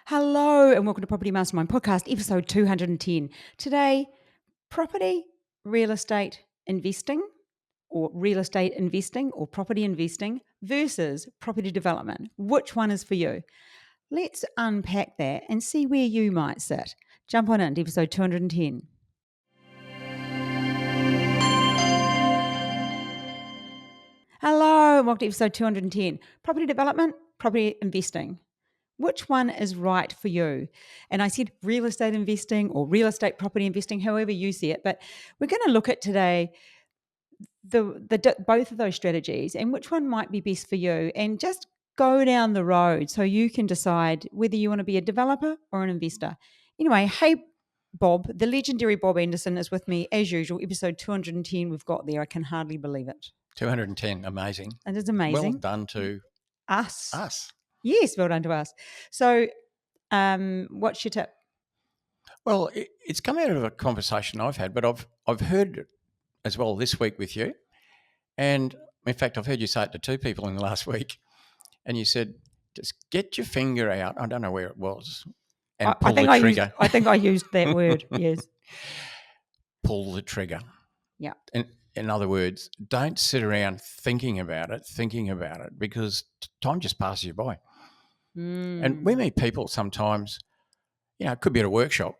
Hello and welcome to Property Mastermind Podcast, episode 210. Today, property, real estate investing or property investing versus property development. Which one is for you? Let's unpack that and see where you might sit. Jump on into episode 210. Hello and welcome to episode 210. Property development, property investing. Which one is right for you? And I said real estate investing or real estate property investing, however you see it. But we're going to look at today both of those strategies and which one might be best for you, and just go down the road so you can decide whether you want to be a developer or an investor. Anyway, hey Bob, the legendary Bob Anderson is with me as usual. Episode 210 we've got there. I can hardly believe it. 210, amazing. It is amazing. Well done to us. Yes, well done to us. So what's your tip? Well, it's come out of a conversation I've had, but I've heard it as well this week with you. And in fact, I've heard you say it to two people in the last week. And you said, just get your finger out. I don't know where it was. And pull the trigger. I think I used that word, yes. Pull the trigger. Yeah. And in other words, don't sit around thinking about it, because time just passes you by. And we meet people sometimes, it could be at a workshop,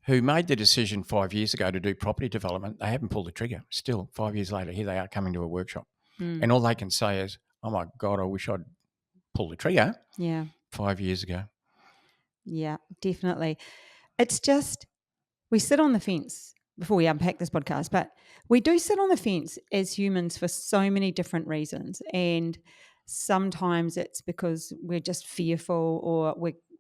who made the decision 5 years ago to do property development. They haven't pulled the trigger. Still, 5 years later, here they are coming to a workshop. And all they can say is, oh, my God, I wish I'd pulled the trigger 5 years ago. Yeah, definitely. It's just we sit on the fence before we unpack this podcast, but we do sit on the fence as humans for so many different reasons. And sometimes it's because we're just fearful, or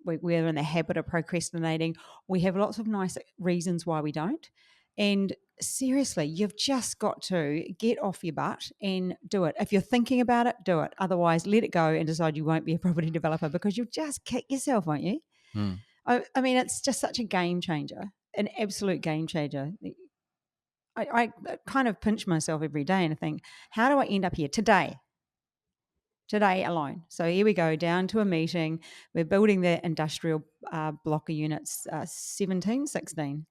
we're in the habit of procrastinating. We have lots of nice reasons why we don't. And seriously, you've just got to get off your butt and do it. If you're thinking about it, do it. Otherwise, let it go and decide you won't be a property developer, because you'll just kick yourself, won't you? I mean, it's just such a game changer, an absolute game changer. I kind of pinch myself every day and I think, how do I end up here today alone? So here we go, down to a meeting. We're building the industrial block of units, 16.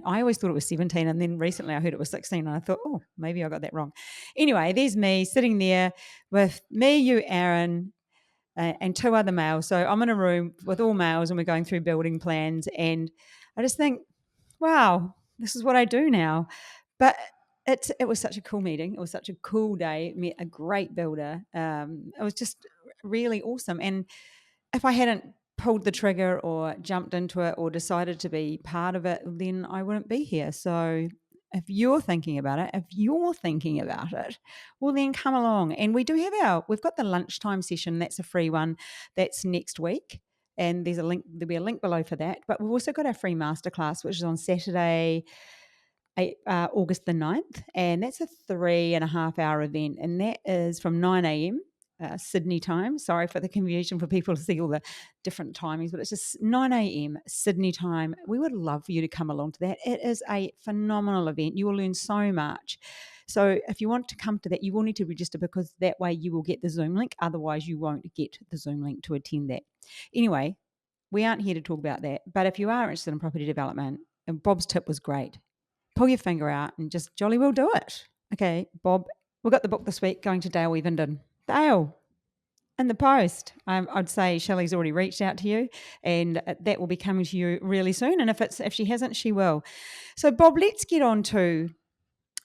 I always thought it was 17, and then recently I heard it was 16 and I thought, oh, maybe I got that wrong. Anyway, there's me sitting there with me, you, Aaron, and two other males. So I'm in a room with all males and we're going through building plans, and I just think, wow, this is what I do now. But it was such a cool meeting. It was such a cool day. Met a great builder. It was just really awesome. And if I hadn't pulled the trigger or jumped into it or decided to be part of it, then I wouldn't be here. So if you're thinking about it, well, then come along. And we do have we've got the lunchtime session. That's a free one. That's next week. And there'll be a link below for that. But we've also got our free masterclass, which is on Saturday, August the 9th. And that's a 3.5 hour event. And that is from 9 a.m. Sydney time. Sorry for the confusion for people to see all the different timings, but it's just 9 a.m. Sydney time. We would love for you to come along to that. It is a phenomenal event. You will learn so much. So if you want to come to that, you will need to register, because that way you will get the Zoom link. Otherwise, you won't get the Zoom link to attend that. Anyway, we aren't here to talk about that. But if you are interested in property development, and Bob's tip was great, pull your finger out and just jolly well do it. Okay, Bob, we've got the book this week, Going to Dale Wevenden. Dale, in the post. I'd say Shelley's already reached out to you, and that will be coming to you really soon. And if she hasn't, she will. So, Bob, let's get on to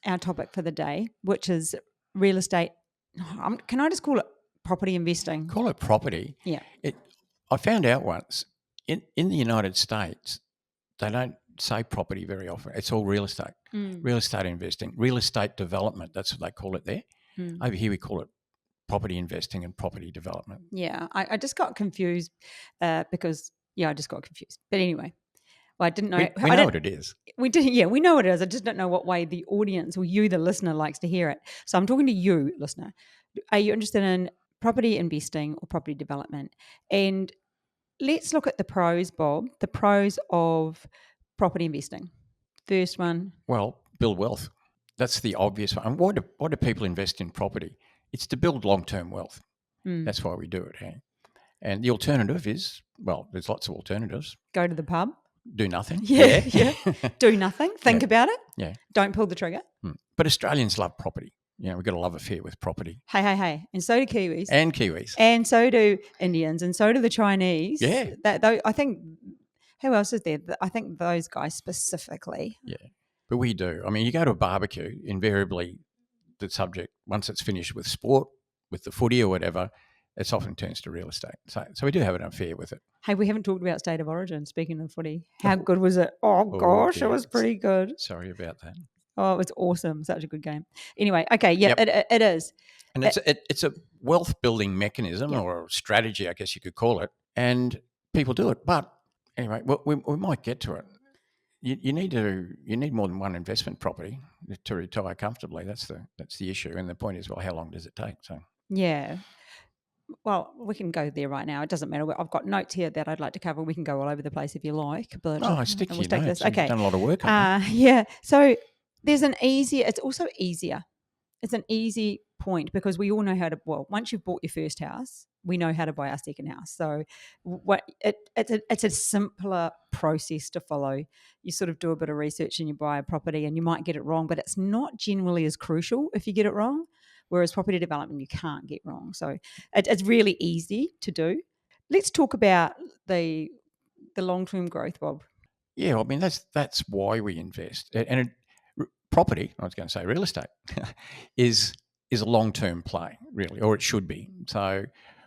our topic for the day, which is real estate. Can I just call it property investing? Call it property. Yeah. I found out once in the United States, they don't say property very often. It's all real estate, real estate investing, real estate development. That's what they call it there. Over here, we call it property investing and property development. Yeah, I just got confused because I just got confused. But anyway, well, I didn't know. We know what it is. We did, yeah, we know what it is. I just don't know what way the audience or you, the listener, likes to hear it. So I'm talking to you, listener. Are you interested in property investing or property development? And let's look at the pros, Bob. The pros of property investing. First one. Well, build wealth. That's the obvious one. And why do people invest in property? It's to build long-term wealth. That's why we do it. Hey? And the alternative is, well, there's lots of alternatives. Go to the pub. Do nothing. Yeah. Do nothing. Think Yeah. about it. Yeah. Don't pull the trigger. But Australians love property. We've got a love affair with property. Hey. And so do Kiwis. And Kiwis. And so do Indians. And so do the Chinese. Yeah. I think, who else is there? I think those guys specifically. Yeah. But we do. I mean, you go to a barbecue, invariably the subject, once it's finished with sport, with the footy or whatever, it often turns to real estate. So we do have an affair with it. Hey, we haven't talked about State of Origin, speaking of footy. How good was it? Oh gosh, it was pretty good. Sorry about that. Oh, it was awesome. Such a good game. Anyway, okay, yeah, it is. And it's a wealth building mechanism or a strategy, I guess you could call it, and people do it. But anyway, we might get to it. You need more than one investment property to retire comfortably. That's the issue. And the point is, well, how long does it take? So yeah. Well, we can go there right now. It doesn't matter. I've got notes here that I'd like to cover. We can go all over the place if you like. But stick to your notes. Okay. You've done a lot of work on that. Yeah. So there's it's also easier. It's an easy point because we all know how to, once you've bought your first house, we know how to buy our second house. So it's a simpler process to follow. You sort of do a bit of research and you buy a property and you might get it wrong, but it's not generally as crucial if you get it wrong. Whereas property development, you can't get wrong. So it's really easy to do. Let's talk about the long-term growth, Bob. Yeah, I mean, that's why we invest. And property, I was going to say real estate, is a long-term play, really, or it should be. So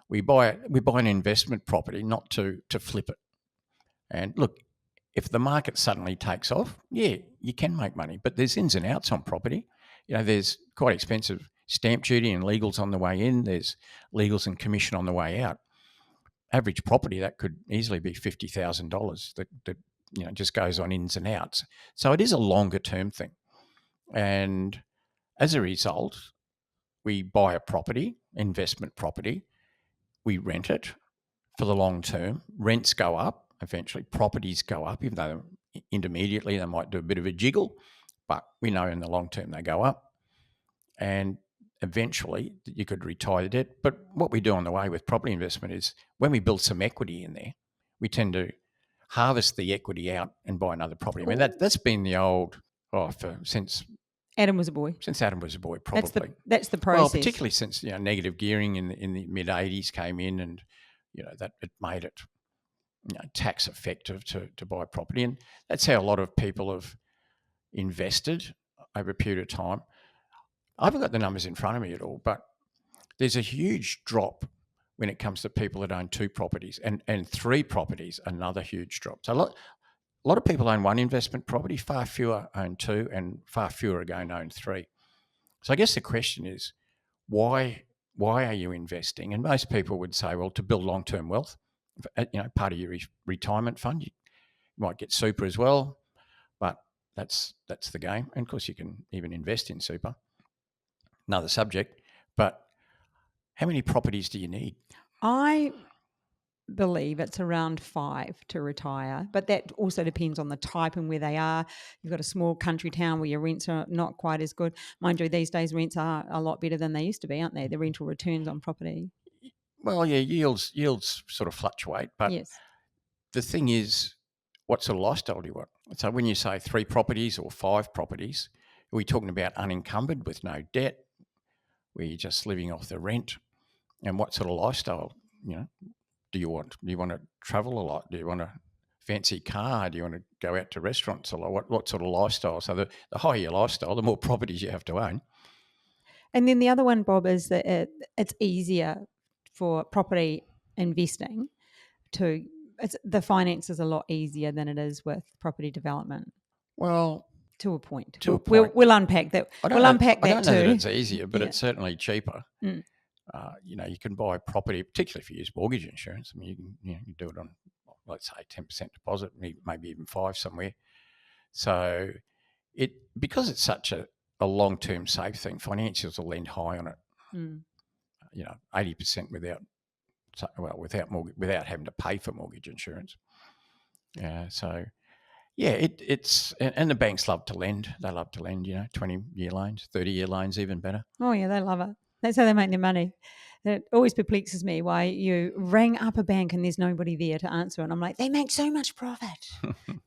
we buy an investment property not to flip it. And look, if the market suddenly takes off, yeah, you can make money. But there's ins and outs on property. There's quite expensive stamp duty and legals on the way in. There's legals and commission on the way out. Average property, that could easily be $50,000 that just goes on ins and outs. So it is a longer term thing. And as a result, we buy a property, investment property, we rent it for the long term. Rents go up, eventually properties go up, even though intermediately they might do a bit of a jiggle, but we know in the long term they go up. And eventually you could retire the debt. But what we do on the way with property investment is when we build some equity in there, we tend to harvest the equity out and buy another property. I mean, that's been the old, since Adam was a boy. Since Adam was a boy, probably. That's the process. Well, particularly since negative gearing in the mid 80s came in, and that it made it tax effective to buy property, and that's how a lot of people have invested over a period of time. I haven't got the numbers in front of me at all, but there's a huge drop when it comes to people that own 2 properties, and 3 properties, another huge drop. So a lot of people own 1 investment property, far fewer own 2, and far fewer are going to own 3. So I guess the question is, why are you investing? And most people would say, well, to build long-term wealth, part of your retirement fund. You might get super as well, but that's the game. And of course, you can even invest in super. Another subject, but how many properties do you need? I believe it's around 5 to retire, but that also depends on the type and where they are. You've got a small country town where your rents are not quite as good. Mind you, these days rents are a lot better than they used to be, aren't they? The rental returns on property. Well, yeah, yields sort of fluctuate, but yes. The thing is, what sort of lifestyle do you want? So when you say 3 properties or 5 properties, are we talking about unencumbered with no debt? Where you're just living off the rent? And what sort of lifestyle, do you want? Do you want to travel a lot? Do you want a fancy car? Do you want to go out to restaurants a lot? What sort of lifestyle? So the higher your lifestyle, the more properties you have to own. And then the other one, Bob, is that it's easier for property investing the finance is a lot easier than it is with property development. Well, to a point. We'll unpack that. I don't know that it's easier, but it's certainly cheaper. Mm. You can buy property, particularly if you use mortgage insurance. I mean, you do it on, let's say, 10% deposit, maybe even 5 somewhere. So because it's such a long-term safe thing, financials will lend high on it. 80% without having to pay for mortgage insurance. So. Yeah, it's and the banks love to lend. They love to lend, 20-year loans, 30-year loans, even better. Oh yeah, they love it. That's how they make their money. That always perplexes me why you ring up a bank and there's nobody there to answer. And I'm like, they make so much profit.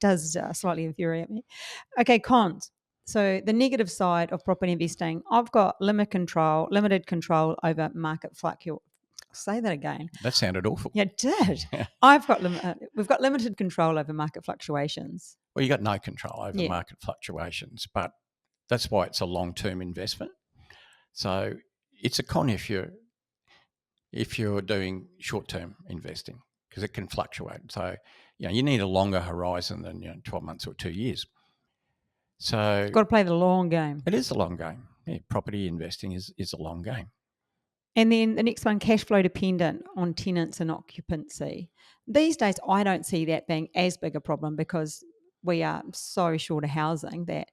Does slightly infuriate me. Okay, cons. So the negative side of property investing, I've got limited control over market fluctuations. Say that again. That sounded awful. Yeah, it did. We've got limited control over market fluctuations. Well, you got no control over Yeah. market fluctuations, but that's why it's a long-term investment. So it's a con if you're doing short-term investing, because it can fluctuate. So you need a longer horizon than 12 months or 2 years. So You've got to play the long game. it is a long game. Yeah, property investing is a long game. And then the next one, cash flow dependent on tenants and occupancy. These days, I don't see that being as big a problem because we are so short of housing that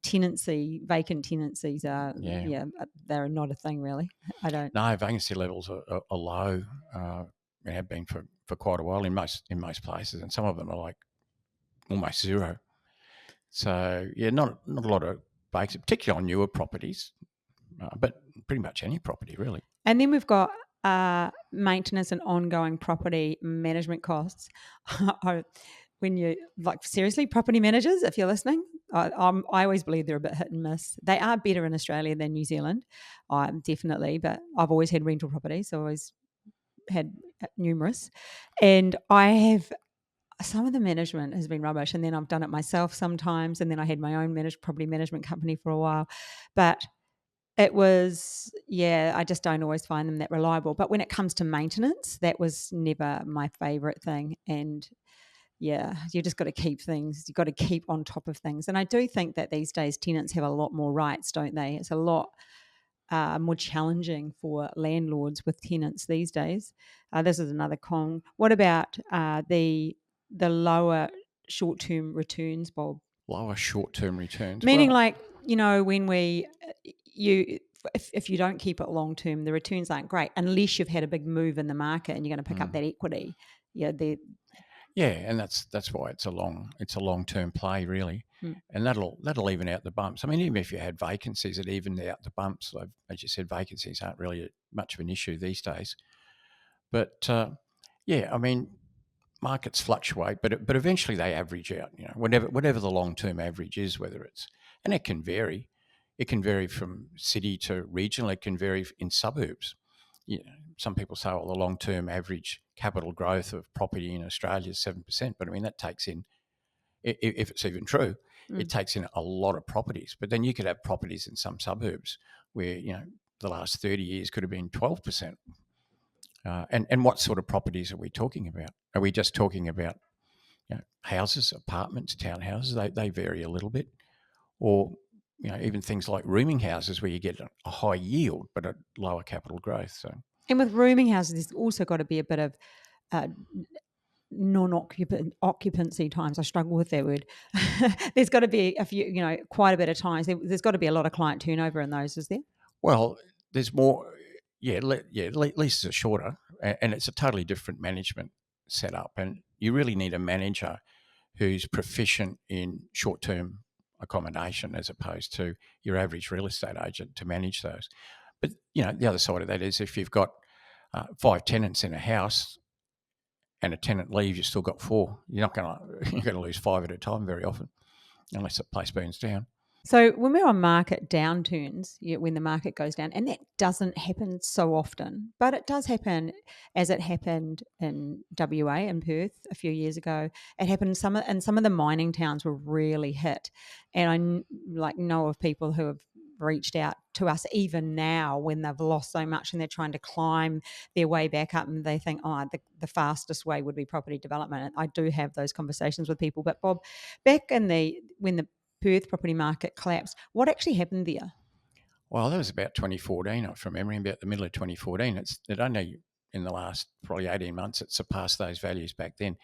vacant tenancies are, they're not a thing really. I don't. No, vacancy levels are low. They have been for quite a while in most places, and some of them are like almost zero. So not a lot of vacancy, particularly on newer properties, but pretty much any property really. And then we've got maintenance and ongoing property management costs. When you seriously, property managers, if you're listening, I always believe they're a bit hit and miss. They are better in Australia than New Zealand, definitely. But I've always had rental properties, so I always had numerous, and I have. Some of the management has been rubbish, and then I've done it myself sometimes, and then I had my own property management company for a while, but it was, I just don't always find them that reliable. But when it comes to maintenance, that was never my favourite thing. And you just got to keep things, you've got to keep on top of things. And I do think that these days tenants have a lot more rights, don't they? It's a lot more challenging for landlords with tenants these days. This is another con. What about the lower short-term returns, Bob? Lower short-term returns? Meaning when if you don't keep it long term, the returns aren't great unless you've had a big move in the market and you're going to pick up that equity. And that's why it's a long-term play really, and that'll even out the bumps. I mean, even if you had vacancies, it evened out the bumps. As you said, vacancies aren't really much of an issue these days. But I mean, markets fluctuate, but eventually they average out. Whatever the long-term average is, and it can vary. It can vary from city to regional. It can vary in suburbs. Some people say, well, the long-term average capital growth of property in Australia is 7%. But I mean, that takes in, if it's even true, it takes in a lot of properties. But then you could have properties in some suburbs where, the last 30 years could have been 12%. And what sort of properties are we talking about? Are we just talking about houses, apartments, townhouses? They vary a little bit. Or even things like rooming houses where you get a high yield but a lower capital growth. So, and with rooming houses, there's also got to be a bit of occupancy times. I struggle with that word. There's got to be a few, quite a bit of times. There's got to be a lot of client turnover in those, is there? Well, there's more. Leases are shorter, and it's a totally different management setup. And you really need a manager who's proficient in short-term accommodation as opposed to your average real estate agent to manage those. But the other side of that is if you've got 5 tenants in a house and a tenant leaves, you've still got 4. You're going to lose 5 at a time very often, unless the place burns down. So when we're on market downturns, when the market goes down, and that doesn't happen so often, but it does happen, as it happened in WA in Perth a few years ago. It happened in some of the mining towns were really hit, and I know of people who have reached out to us even now when they've lost so much and they're trying to climb their way back up, and they think, the fastest way would be property development. And I do have those conversations with people. But Bob, back when the Perth property market collapsed, what actually happened there? Well, that was about 2014, from memory, about the middle of 2014. It only in the last probably 18 months it surpassed those values back then.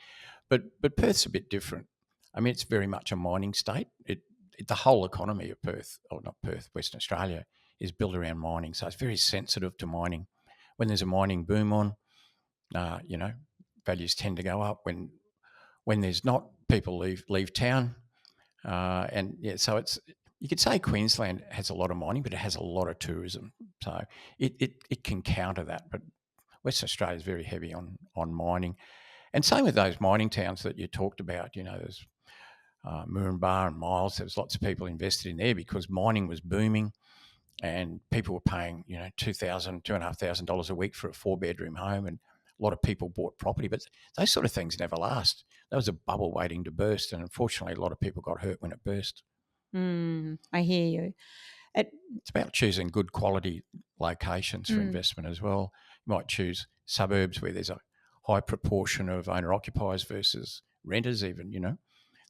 But Perth's a bit different. I mean, it's very much a mining state. The whole economy of Perth, or not Perth, Western Australia, is built around mining. So it's very sensitive to mining. When there's a mining boom on, values tend to go up. When there's not, people leave town. So you could say Queensland has a lot of mining, but it has a lot of tourism. So it can counter that. But Western Australia is very heavy on mining. And same with those mining towns that you talked about, there's Moranbah and Miles. There was lots of people invested in there because mining was booming and people were paying, $2,000, $2,500 a week for a 4-bedroom home, and a lot of people bought property. But those sort of things never last. That was a bubble waiting to burst, and unfortunately a lot of people got hurt when it burst. I hear you. It's about choosing good quality locations for investment as well. You might choose suburbs where there's a high proportion of owner-occupiers versus renters even,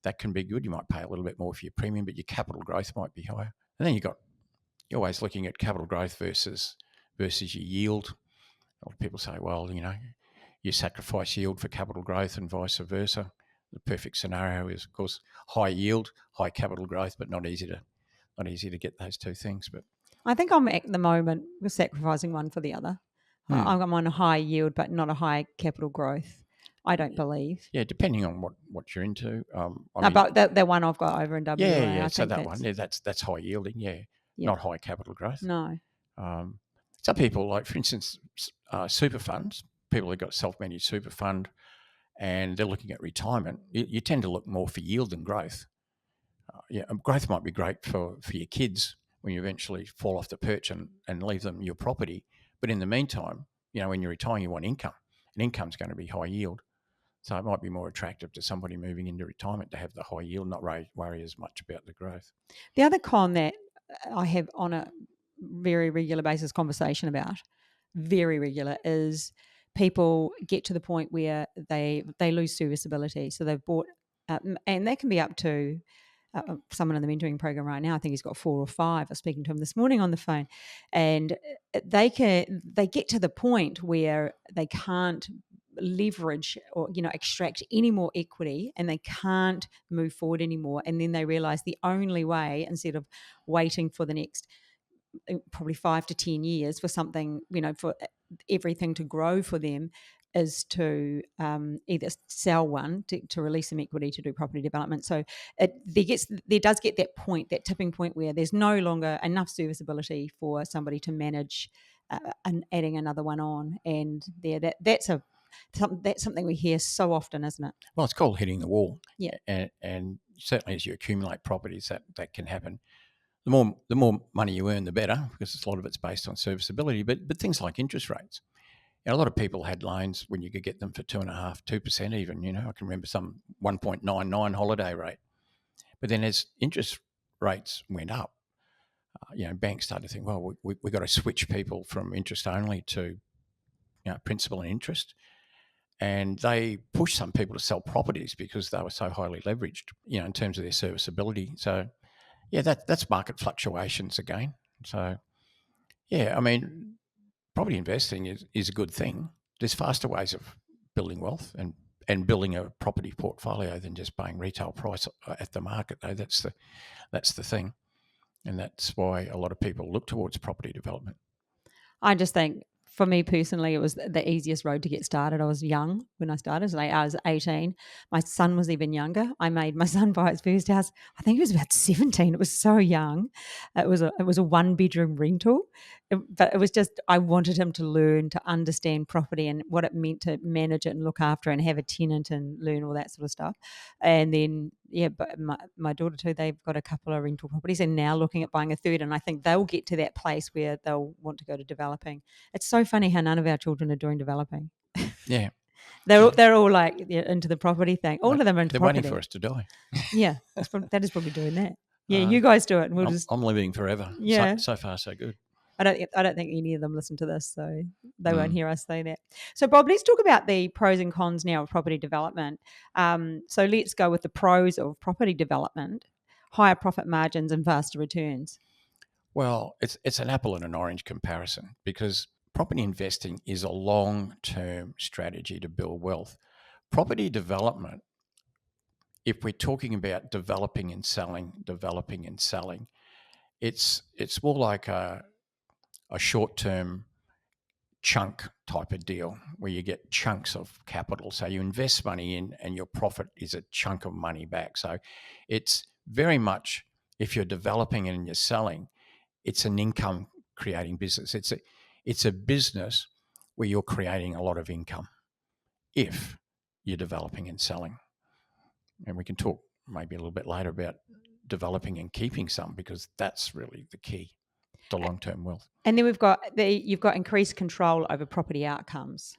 That can be good. You might pay a little bit more for your premium, but your capital growth might be higher. And then you're always looking at capital growth versus your yield. A lot of people say, well, you sacrifice yield for capital growth and vice versa. The perfect scenario is, of course, high yield, high capital growth, but not easy to get those two things. But I think I'm at the moment sacrificing one for the other. I'm on a high yield, but not a high capital growth. I don't believe. Yeah, depending on what you're into. But the one I've got over in WA, yeah. I So think that one, that's high yielding. Yeah, not high capital growth. No. Some people, like for instance, super funds. People who've got self-managed super fund, and they're looking at retirement. You tend to look more for yield than growth. Growth might be great for your kids when you eventually fall off the perch and leave them your property. But in the meantime, when you're retiring, you want income, and income's going to be high yield. So it might be more attractive to somebody moving into retirement to have the high yield, not worry as much about the growth. The other con that I have on a very regular basis conversation about, very regular, is people get to the point where they lose serviceability. So they've bought, and that can be up to someone in the mentoring program right now. I think he's got 4 or 5. I was speaking to him this morning on the phone, and they get to the point where they can't leverage or extract any more equity, and they can't move forward anymore. And then they realize the only way, instead of waiting for the next probably 5 to 10 years for something, for everything to grow for them, is to either sell one to release some equity to do property development. So there does get that point, that tipping point, where there's no longer enough serviceability for somebody to manage and adding another one on. And that's something we hear so often, isn't it? Well, it's called hitting the wall. Yeah. And certainly as you accumulate properties, that can happen. The more money you earn, the better, because a lot of it's based on serviceability. But things like interest rates. A lot of people had loans when you could get them for 2.5%, 2% even. I can remember some 1.99 holiday rate. But then as interest rates went up, banks started to think, well, we've got to switch people from interest only to principal and interest. And they pushed some people to sell properties because they were so highly leveraged, in terms of their serviceability. So, yeah, that's market fluctuations again. So, yeah, I mean, property investing is a good thing. There's faster ways of building wealth and building a property portfolio than just paying retail price at the market, though. That's the thing. And that's why a lot of people look towards property development. I just think, for me personally, it was the easiest road to get started. I was young when I started. I was 18. My son was even younger. I made my son buy his first house. I think he was about 17. It was so young. It was a 1-bedroom rental. But it was just, I wanted him to learn to understand property and what it meant to manage it and look after and have a tenant and learn all that sort of stuff. And then, but my daughter too, they've got a couple of rental properties and now looking at buying a third. And I think they'll get to that place where they'll want to go to developing. It's so funny how none of our children are doing developing. Yeah. They're all like into the property thing. All of them are into they're property. waiting for us to die. Yeah, that is probably doing that. Yeah, you guys do it. And I'm living forever. Yeah. So far, so good. I don't think any of them listen to this, so they won't hear us say that. So, Bob, let's talk about the pros and cons now of property development. So let's go with the pros of property development: higher profit margins and faster returns. Well, it's an apple and an orange comparison, because property investing is a long-term strategy to build wealth. Property development, if we're talking about developing and selling, it's more like a short-term chunk type of deal where you get chunks of capital. So you invest money in and your profit is a chunk of money back. So it's very much, if you're developing and you're selling, it's an income creating business. It's a business where you're creating a lot of income if you're developing and selling. And we can talk maybe a little bit later about developing and keeping some, because that's really the key to long-term wealth. And then you've got increased control over property outcomes.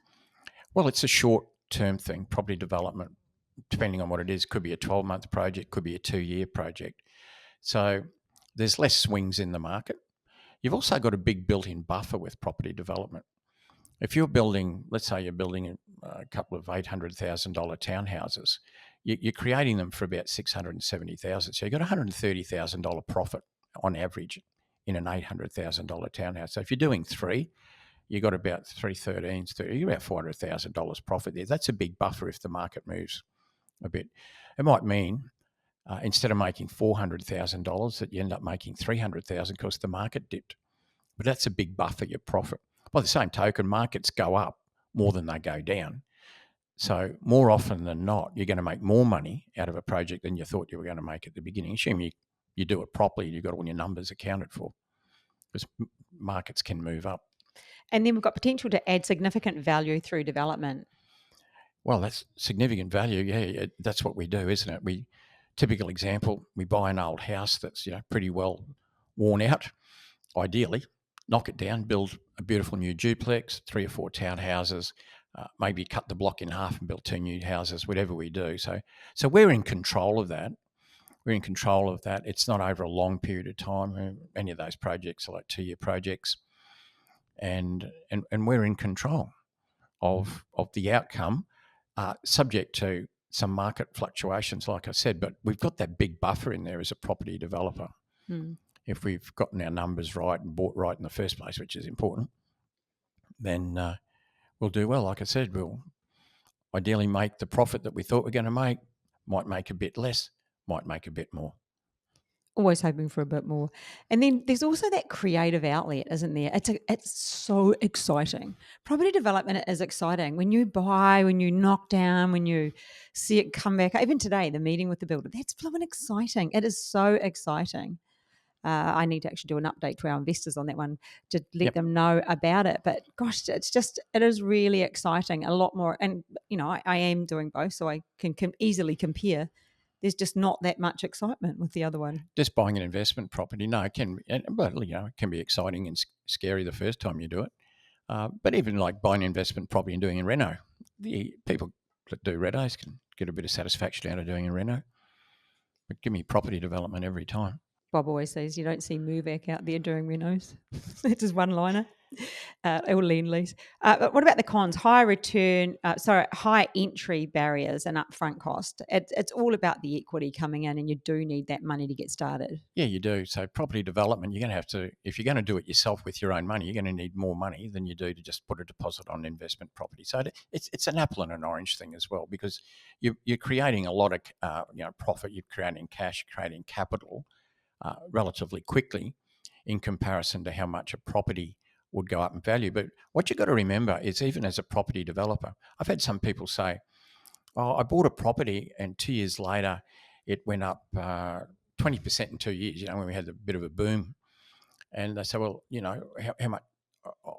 Well, it's a short-term thing. Property development, depending on what it is, could be a 12-month project, could be a 2-year project. So there's less swings in the market. You've also got a big built-in buffer with property development. If you're building, let's say you're building a couple of $800,000 townhouses, you're creating them for about $670,000. So you've got $130,000 profit on average in an $800,000 townhouse. So if you're doing 3, you've got about 313, you're about $400,000 profit there. That's a big buffer if the market moves a bit. It might mean instead of making $400,000 that you end up making $300,000 because the market dipped. But that's a big buffer, your profit. By the same token, markets go up more than they go down. So more often than not, you're going to make more money out of a project than you thought you were going to make at the beginning. Assuming you do it properly, you've got all your numbers accounted for, because markets can move up. And then we've got potential to add significant value through development. Well, that's significant value. Yeah, that's what we do, isn't it? Typical example, we buy an old house that's pretty well worn out. Ideally, knock it down, build a beautiful new duplex, 3 or 4 townhouses, maybe cut the block in half and build 2 new houses, whatever we do. So we're in control of that. It's not over a long period of time. Many of those projects are like 2-year projects, and we're in control of the outcome, subject to some market fluctuations, like I said. But we've got that big buffer in there as a property developer. If we've gotten our numbers right and bought right in the first place, which is important, then we'll do well. Like I said, we'll ideally make the profit that we thought we're going to make, might make a bit less, might make a bit more. Always hoping for a bit more. And then there's also that creative outlet, isn't there? It's so exciting. Property development is exciting. When you buy, when you knock down, when you see it come back. Even today, the meeting with the builder, that's blooming exciting. It is so exciting. I need to actually do an update to our investors on that one to let them know about it. But gosh, it is really exciting. A lot more. And, I am doing both, so I can easily compare. There's just not that much excitement with the other one. Just buying an investment property, no, it can be exciting and scary the first time you do it. But even like buying an investment property and doing a reno, the people that do renos can get a bit of satisfaction out of doing a reno. But give me property development every time. Bob always says you don't see Mirvac out there doing renos. It's his one-liner. Or lend lease. But what about the cons? High entry barriers and upfront cost. It's all about the equity coming in, and you do need that money to get started. Yeah, you do. So property development, you're going to have to, if you're going to do it yourself with your own money, you're going to need more money than you do to just put a deposit on investment property. So it's an apple and an orange thing as well, because you're creating a lot of profit. You're creating cash, creating capital relatively quickly in comparison to how much a property would go up in value. But what you've got to remember is, even as a property developer, I've had some people say, I bought a property and 2 years later it went up 20% in 2 years, when we had a bit of a boom. And they say, well, how much?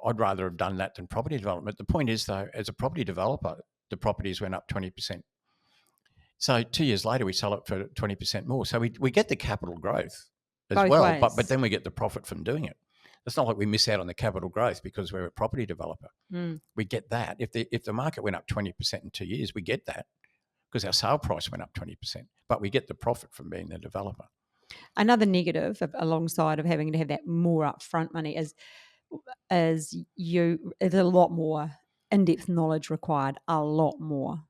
I'd rather have done that than property development. The point is, though, as a property developer, the properties went up 20%. So 2 years later, we sell it for 20% more. So we get the capital growth as Both well, ways. but then we get the profit from doing it. It's not like we miss out on the capital growth because we're a property developer. We get that. If the market went up 20% in 2 years, we get that because our sale price went up 20%, but we get the profit from being the developer. Another negative alongside of having to have that more upfront money is there's a lot more in-depth knowledge required, a lot more.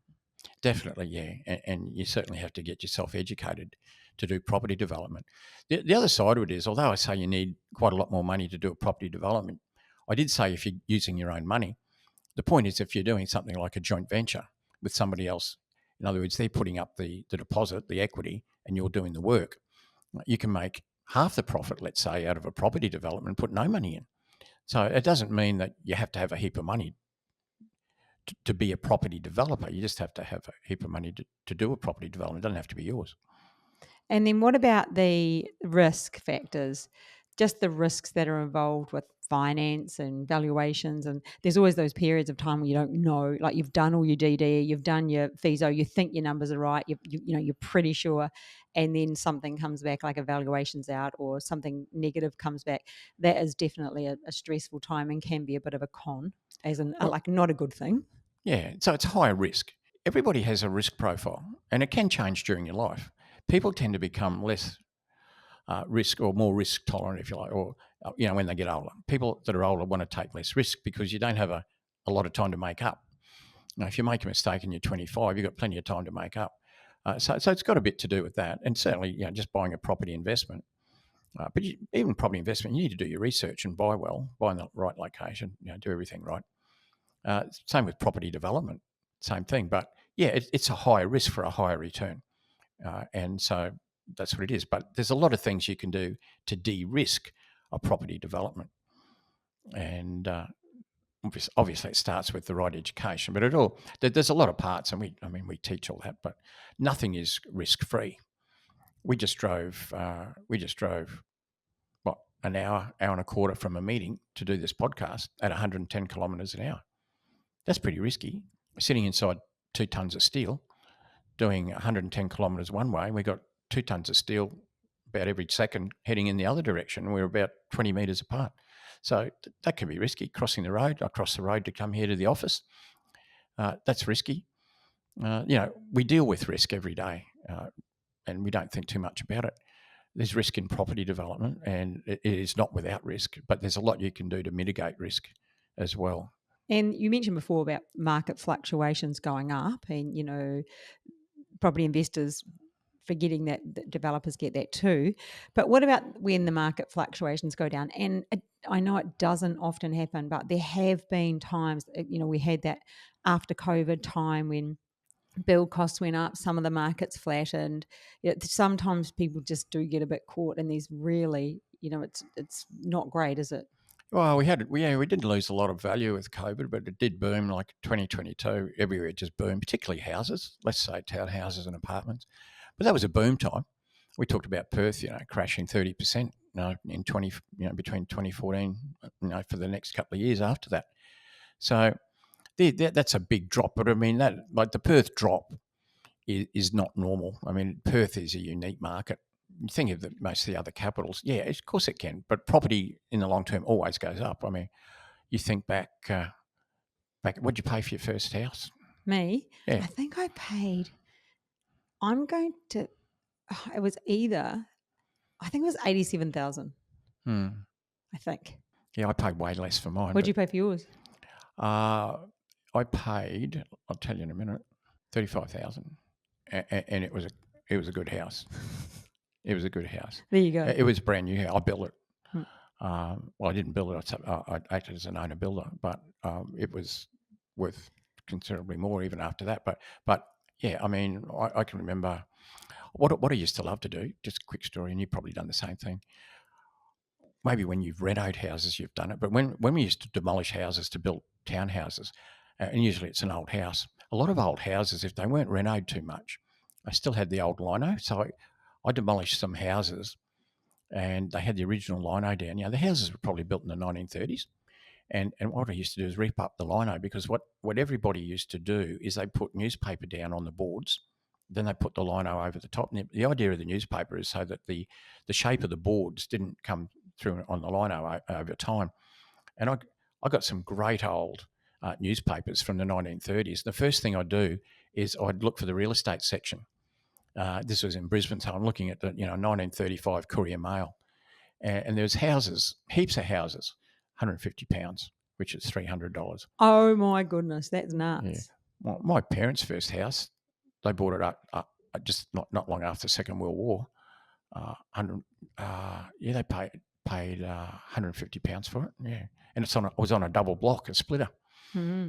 Definitely, yeah. And you certainly have to get yourself educated to do property development. The other side of it is, although I say you need quite a lot more money to do a property development, I did say if you're using your own money, the point is if you're doing something like a joint venture with somebody else, in other words, they're putting up the deposit, the equity, and you're doing the work, you can make half the profit, let's say, out of a property development and put no money in. So it doesn't mean that you have to have a heap of money to be a property developer. You just have to have a heap of money to do a property development. It doesn't have to be yours. And then what about the risk factors? just the risks that are involved with finance and valuations, and there's always those periods of time where you don't know, like you've done all your DD, you've done your FISO, you think your numbers are right, you're pretty sure, and then something comes back, like a valuation's out or something negative comes back. That is definitely a stressful time and can be a bit of a con, as in like not a good thing. Yeah, so it's higher risk. Everybody has a risk profile, and it can change during your life. People tend to become less risk or more risk tolerant, if you like, or when they get older. People that are older want to take less risk because you don't have a lot of time to make up. Now, if you make a mistake and you're 25, you've got plenty of time to make up. So it's got a bit to do with that, and certainly just buying a property investment. But even property investment, you need to do your research and buy well, buy in the right location, do everything right. Same with property development, same thing. But yeah, it's a higher risk for a higher return. And so that's what it is. But there's a lot of things you can do to de-risk a property development. And obviously it starts with the right education, but there's a lot of parts, and we teach all that, but nothing is risk-free. We just drove an hour and a quarter from a meeting to do this podcast at 110 kilometres an hour. That's pretty risky. We're sitting inside 2 tons of steel, doing 110 kilometres one way. We got 2 tons of steel about every second heading in the other direction. We're about 20 metres apart. So that can be risky. Crossing the road, I cross the road to come here to the office. That's risky. We deal with risk every day, and we don't think too much about it. There's risk in property development, and it is not without risk, but there's a lot you can do to mitigate risk as well. And you mentioned before about market fluctuations going up, and property investors forgetting that developers get that too. But what about when the market fluctuations go down? And I know it doesn't often happen, but there have been times, we had that after COVID time when build costs went up, some of the markets flattened. Sometimes people just do get a bit caught in these really, it's not great, is it? Well, we didn't lose a lot of value with COVID, but it did boom like 2022. Everywhere it just boomed, particularly houses, let's say townhouses and apartments. But that was a boom time. We talked about Perth, crashing 30%, in between 2014, for the next couple of years after that. So that's a big drop. But I mean, the Perth drop is not normal. I mean, Perth is a unique market. You think of most of the other capitals, yeah, of course it can. But property in the long term always goes up. I mean, you think back, what'd you pay for your first house? Me? Yeah. I think I paid, it was I think it was 87,000. I think. Yeah, I paid way less for mine. What did you pay for yours? I paid, I'll tell you in a minute, 35,000, and it was a good house. It was a good house. There you go. It was a brand new house. I built it. Well, I didn't build it. I acted as an owner builder, but it was worth considerably more even after that. But yeah, I mean, I can remember what I used to love to do. Just a quick story, and you've probably done the same thing. Maybe when you've renovated houses, you've done it. But when we used to demolish houses to build townhouses, and usually it's an old house, a lot of old houses, if they weren't renovated too much, I still had the old lino. So I demolished some houses, and they had the original lino down. The houses were probably built in the 1930s. And what I used to do is rip up the lino, because what everybody used to do is they put newspaper down on the boards, then they put the lino over the top. And the idea of the newspaper is so that the shape of the boards didn't come through on the lino over time. And I got some great old newspapers from the 1930s. The first thing I'd do is I'd look for the real estate section. This was in Brisbane, so I'm looking at the 1935 Courier Mail, and there's houses, heaps of houses, £150, which is $300. Oh my goodness, that's nuts. Yeah. Well, my parents' first house, they bought it up just not long after the Second World War. They paid £150 for it. Yeah, and it was on a double block, a splitter. Mm-hmm.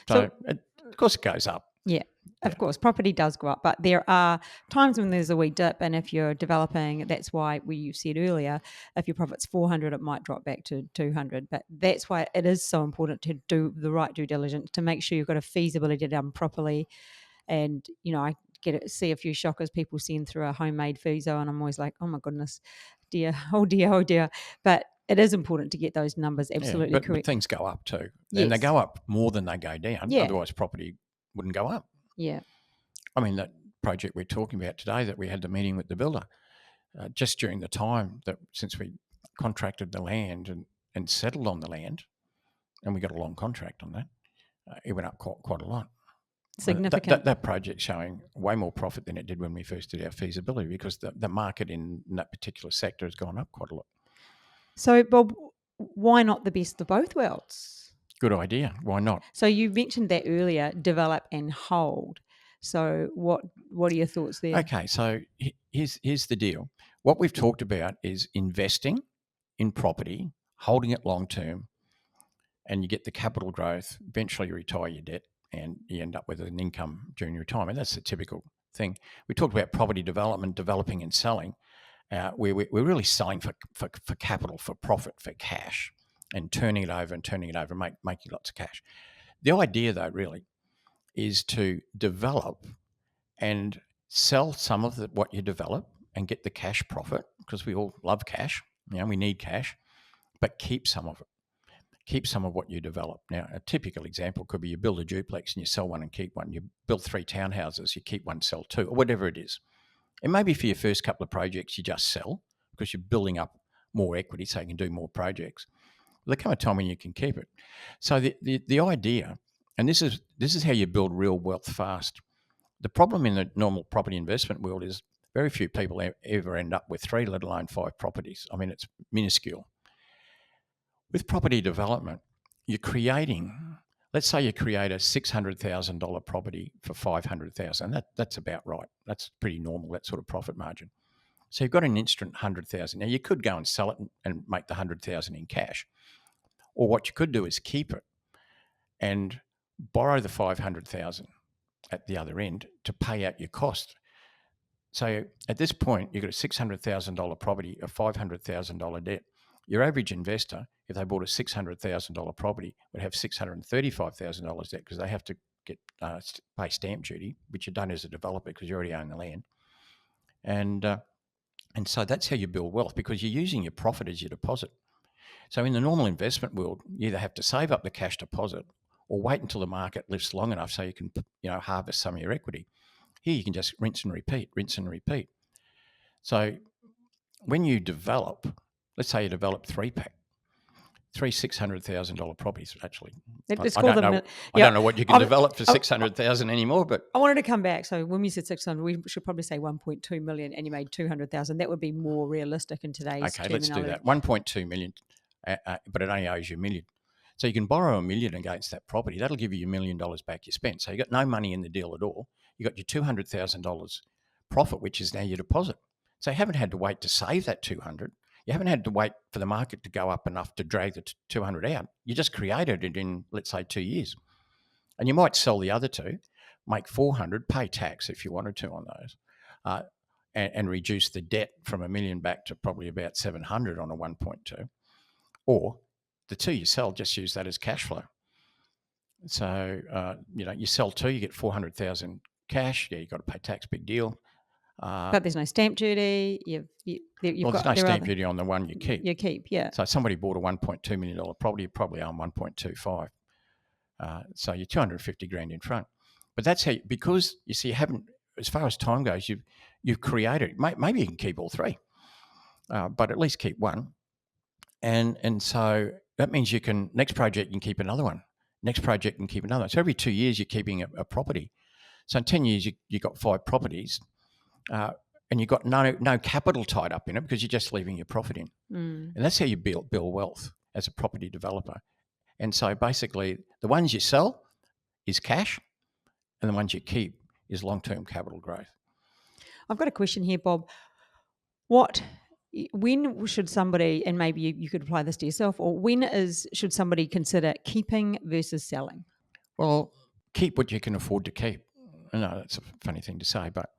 So of course it goes up. Yeah, of course, property does go up, but there are times when there's a wee dip, and if you're developing, that's why you said earlier, if your profit's 400, it might drop back to 200. But that's why it is so important to do the right due diligence, to make sure you've got a feasibility done properly, And, I see a few shockers people send through a homemade FISO, and I'm always like, oh my goodness, dear, oh dear, oh dear. But it is important to get those numbers absolutely but correct. things go up too. Yes. And they go up more than they go down. Yeah. Otherwise, property wouldn't go up. Yeah. I mean, that project we're talking about today that we had the meeting with the builder, just during the time that since we contracted the land and settled on the land, and we got a long contract on that, it went up quite a lot. Significant. That project's showing way more profit than it did when we first did our feasibility, because the market in that particular sector has gone up quite a lot. So, Bob, why not the best of both worlds? Good idea. Why not? So you mentioned that earlier, develop and hold. So what are your thoughts there? Okay, so here's the deal. What we've talked about is investing in property, holding it long term, and you get the capital growth. Eventually, you retire your debt, and you end up with an income during retirement. That's the typical thing. We talked about property development, developing and selling. We're really selling for capital, for profit, for cash, and turning it over, making lots of cash. The idea, though, really is to develop and sell some of what you develop and get the cash profit, because we all love cash. We need cash, but keep some of it. Keep some of what you develop. Now, a typical example could be you build a duplex and you sell one and keep one. You build 3 townhouses, you keep one, sell 2, or whatever it is. And maybe for your first couple of projects, you just sell because you're building up more equity so you can do more projects. There'll come a time when you can keep it. So the idea, and this is how you build real wealth fast. The problem in the normal property investment world is very few people ever end up with 3, let alone 5 properties. I mean, it's minuscule. With property development, you're creating, let's say you create a $600,000 property for $500,000. That's about right. That's pretty normal, that sort of profit margin. So you've got an instant $100,000. Now you could go and sell it and make the $100,000 in cash, or what you could do is keep it and borrow the $500,000 at the other end to pay out your cost. So at this point, you've got a $600,000 property, a $500,000 debt. Your average investor, if they bought a $600,000 property, would have $635,000 debt, because they have to pay stamp duty, which you don't as a developer because you already own the land. And so that's how you build wealth, because you're using your profit as your deposit. So in the normal investment world, you either have to save up the cash deposit or wait until the market lifts long enough so you can harvest some of your equity. Here you can just rinse and repeat. So when you develop, let's say you develop 3-pack, 3 $600,000 properties. Actually, I don't know what you can develop for 600,000 anymore. But I wanted to come back. So when we said 600, we should probably say 1.2 million, and you made 200,000. That would be more realistic in today's terminology. Let's do that. 1.2 million, but it only owes you $1 million. So you can borrow $1 million against that property. That'll give you $1 million back you spent. So you got no money in the deal at all. You got your $200,000 profit, which is now your deposit. So you haven't had to wait to save that 200. You haven't had to wait for the market to go up enough to drag the 200 out. You just created it in, let's say, 2 years. And you might sell the other 2, make 400, pay tax if you wanted to on those, and reduce the debt from $1 million back to probably about 700 on a 1.2. Or the 2 you sell, just use that as cash flow. So, you sell 2, you get 400,000 cash. Yeah, you've got to pay tax, big deal. But there's no stamp duty. There's no stamp duty on the one you keep. You keep, yeah. So somebody bought a $1.2 million property, you probably own 1.25. So you're 250 grand in front. But that's how, because you see, you haven't, as far as time goes, you've created. Maybe you can keep all 3, but at least keep one. And so that means next project you can keep another one. Next project you can keep another one. So every 2 years you're keeping a property. So in 10 years you got 5 properties. And you've got no capital tied up in it, because you're just leaving your profit in. And that's how you build wealth as a property developer. And so basically the ones you sell is cash, and the ones you keep is long-term capital growth. I've got a question here, Bob. When should somebody, and maybe you could apply this to yourself, or should somebody consider keeping versus selling? Well, keep what you can afford to keep. I know that's a funny thing to say, but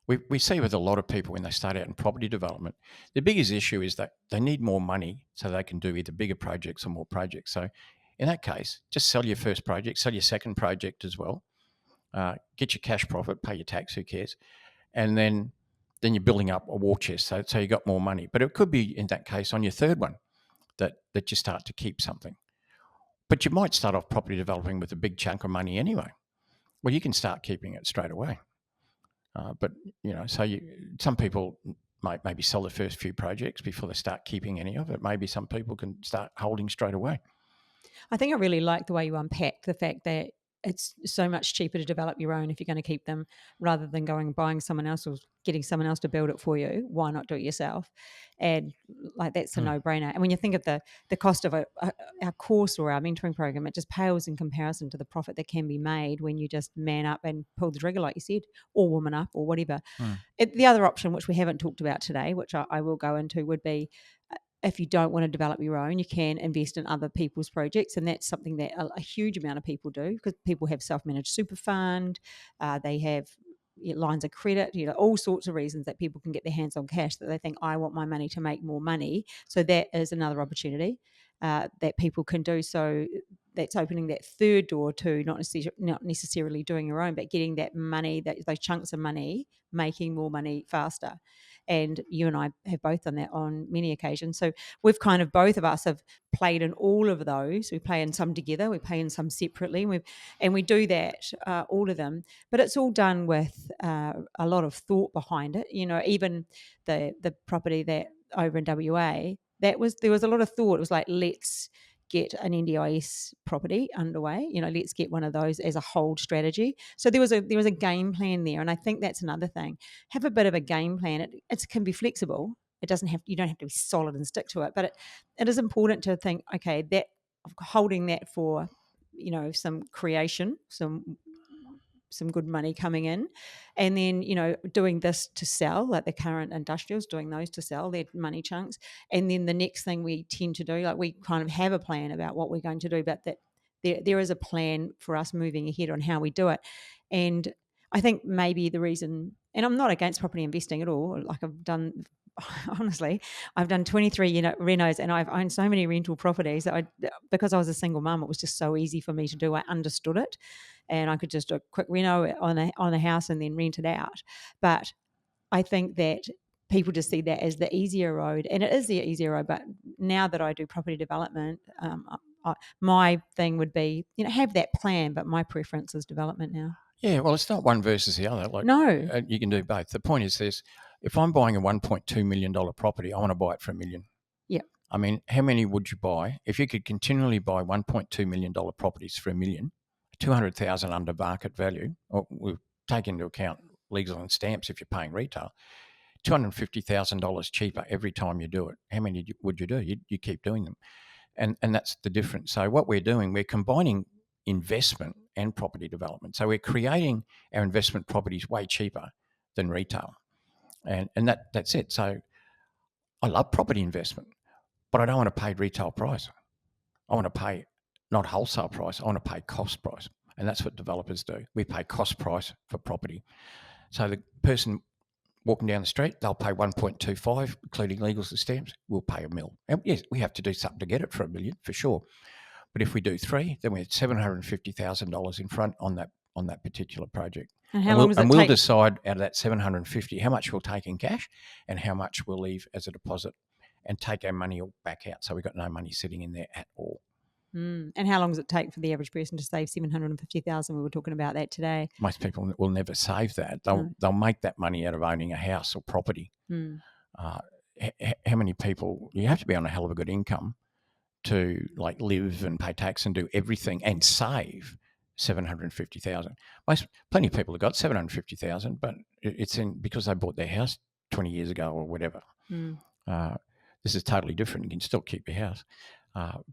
we see with a lot of people when they start out in property development, the biggest issue is that they need more money so they can do either bigger projects or more projects. So in that case, just sell your first project, sell your second project as well. get your cash profit, pay your tax, who cares? And then you're building up a war chest, so you got more money. But it could be, in that case, on your third one that you start to keep something. But you might start off property developing with a big chunk of money anyway. Well, you can start keeping it straight away. But, some people might maybe sell the first few projects before they start keeping any of it. Maybe some people can start holding straight away. I think I really like the way you unpack the fact that it's so much cheaper to develop your own if you're going to keep them rather than going and buying someone else or getting someone else to build it for you. Why not do it yourself? And like that's a no-brainer. And when you think of the cost of our course or our mentoring program, it just pales in comparison to the profit that can be made when you just man up and pull the trigger, like you said, or woman up or whatever. The other option, which we haven't talked about today, which I will go into, would be if you don't want to develop your own, you can invest in other people's projects. And that's something that a huge amount of people do because people have self-managed super fund. They have lines of credit, all sorts of reasons that people can get their hands on cash that they think, I want my money to make more money. So that is another opportunity that people can do. So that's opening that third door to not necessarily doing your own, but getting that money, those chunks of money, making more money faster. And you and I have both done that on many occasions. So we've kind of, both of us have played in all of those. We play in some together, we play in some separately, and we do that, all of them. But it's all done with a lot of thought behind it. Even the property that over in WA, there was a lot of thought. It was like, let's get an NDIS property underway. Let's get one of those as a hold strategy. So there was a game plan there, and I think that's another thing. Have a bit of a game plan. It can be flexible. You don't have to be solid and stick to it, but it is important to think, okay, that holding that for some creation, some good money coming in, and then doing this to sell, like the current industrials, doing those to sell their money chunks. And then the next thing we tend to do, like we kind of have a plan about what we're going to do, but that there is a plan for us moving ahead on how we do it. And I think maybe the reason, and I'm not against property investing at all, like honestly, I've done 23 renos, and I've owned so many rental properties that because I was a single mum, it was just so easy for me to do. I understood it, and I could just do a quick reno on a house and then rent it out. But I think that people just see that as the easier road, and it is the easier road. But now that I do property development, my thing would be have that plan, but my preference is development now. Yeah, well, it's not one versus the other. No, you can do both. The point is this: if I'm buying a $1.2 million property, I want to buy it for $1 million. Yeah. I mean, how many would you buy if you could continually buy $1.2 million properties for $1 million, 200,000 under market value? Or we'll take into account legal and stamps if you're paying retail. $250,000 cheaper every time you do it. How many would you do? You keep doing them, and that's the difference. So what we're doing, we're combining investment and property development. So we're creating our investment properties way cheaper than retail, and that's it. So I love property investment, but I don't want to pay retail price. I want to pay not wholesale price. I want to pay cost price, and that's what developers do. We pay cost price for property. So the person walking down the street, they'll pay 1.25, including legals and stamps. We'll pay $1 million. And yes, we have to do something to get it for $1 million for sure. But if we do 3, then we're at $750,000 in front on that particular project. And how long does it take? We'll decide out of that 750 how much we'll take in cash and how much we'll leave as a deposit and take our money all back out. So we've got no money sitting in there at all. And how long does it take for the average person to save $750,000? We were talking about that today. Most people will never save that. They'll make that money out of owning a house or property. How many people? You have to be on a hell of a good income to like live and pay tax and do everything and save $750,000. Plenty of people have got $750,000, but it's because they bought their house 20 years ago or whatever. This is totally different. You can still keep your house,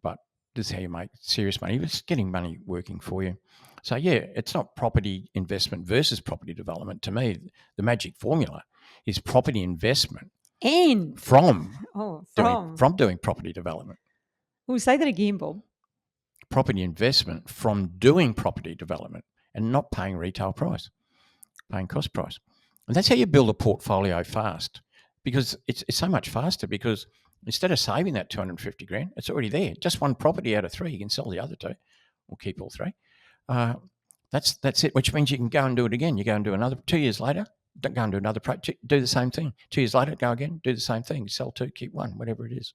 but this is how you make serious money. It's getting money working for you. So yeah, it's not property investment versus property development. To me, the magic formula is property investment and from doing property development. We'll say that again, Bob. Property investment from doing property development and not paying retail price, paying cost price. And that's how you build a portfolio fast, because it's so much faster, because instead of saving that 250 grand, it's already there. Just one property out of 3, you can sell the other 2 or keep all 3. That's it, which means you can go and do it again. You go and do another 2 years later, don't go and do another project, do the same thing. 2 years later, go again, do the same thing. Sell 2, keep 1, whatever it is.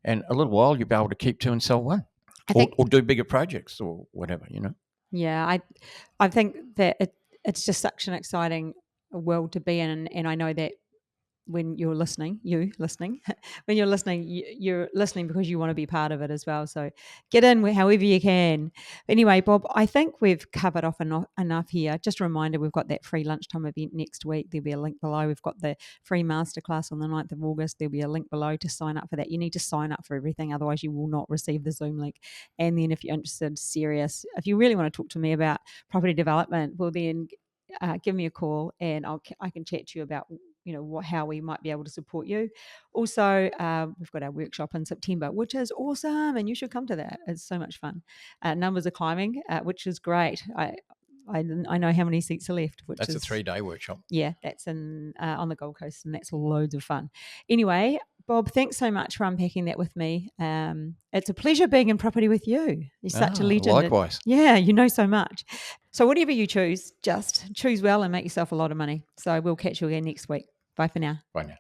And a little while, you'll be able to keep 2 and sell 1, or do bigger projects or whatever, Yeah, I think that it's just such an exciting world to be in, and I know that when you're listening, when you're listening, you're listening because you want to be part of it as well. So get in however you can. Anyway, Bob, I think we've covered off enough here. Just a reminder, we've got that free lunchtime event next week. There'll be a link below. We've got the free masterclass on the 9th of August. There'll be a link below to sign up for that. You need to sign up for everything, otherwise you will not receive the Zoom link. And then if you're interested, serious, if you really want to talk to me about property development, well then give me a call and I can chat to you about how we might be able to support you. Also, we've got our workshop in September, which is awesome, and you should come to that. It's so much fun. Numbers are climbing, which is great. I know how many seats are left. That's a 3-day workshop. Yeah, that's on the Gold Coast, and that's loads of fun. Anyway, Bob, thanks so much for unpacking that with me. It's a pleasure being in property with you. You're such a legend. Likewise. Yeah, you know so much. So whatever you choose, just choose well and make yourself a lot of money. So we'll catch you again next week. Bye for now. Bye now.